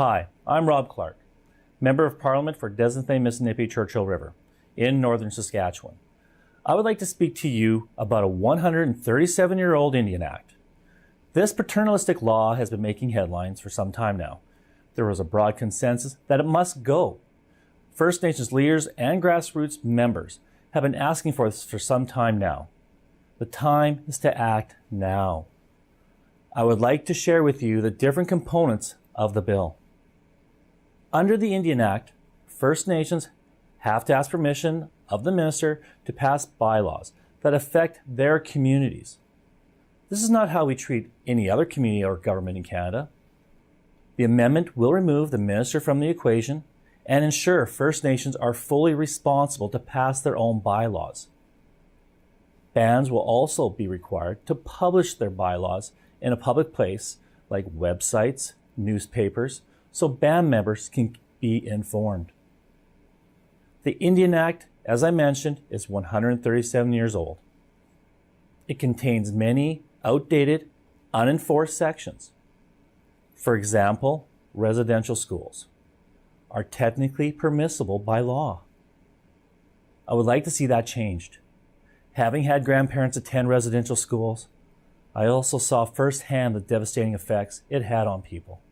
Hi, I'm Rob Clarke, Member of Parliament for Designated-Mississippi-Churchill River in northern Saskatchewan. I would like to speak to you about a 137-year-old Indian Act. This paternalistic law has been making headlines for some time now. There was a broad consensus that it must go. First Nations leaders and grassroots members have been asking for this for some time now. The time is to act now. I would like to share with you the different components of the bill. Under the Indian Act, First Nations have to ask permission of the minister to pass bylaws that affect their communities. This is not how we treat any other community or government in Canada. The amendment will remove the minister from the equation and ensure First Nations are fully responsible to pass their own bylaws. Bands will also be required to publish their bylaws in a public place like websites, newspapers, so band members can be informed. The Indian Act, as I mentioned, is 137 years old. It contains many outdated, unenforced sections. For example, residential schools are technically permissible by law. I would like to see that changed. Having had grandparents attend residential schools, I also saw firsthand the devastating effects it had on people.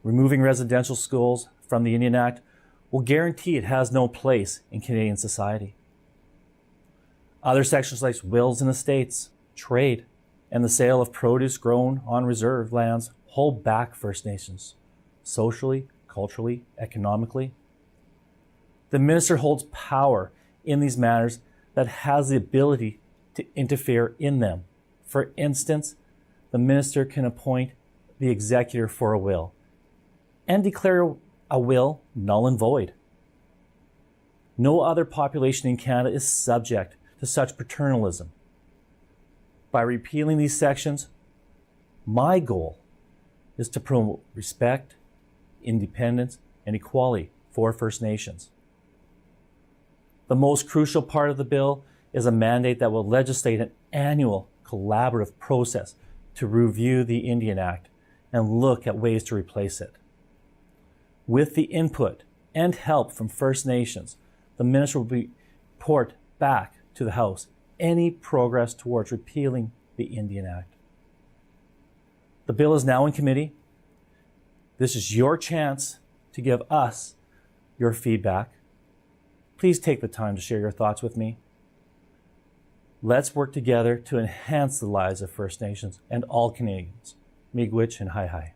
Removing residential schools from the Indian Act will guarantee it has no place in Canadian society. Other sections like wills and estates, trade, and the sale of produce grown on reserve lands hold back First Nations, socially, culturally, economically. The minister holds power in these matters that has the ability to interfere in them. For instance, the minister can appoint the executor for a will and declare a will null and void. No other population in Canada is subject to such paternalism. By repealing these sections, my goal is to promote respect, independence, and equality for First Nations. The most crucial part of the bill is a mandate that will legislate an annual collaborative process to review the Indian Act and look at ways to replace it. With the input and help from First Nations, the minister will report back to the House any progress towards repealing the Indian Act. The bill is now in committee. This is your chance to give us your feedback. Please take the time to share your thoughts with me. Let's work together to enhance the lives of First Nations and all Canadians. Miigwech and hi-hi.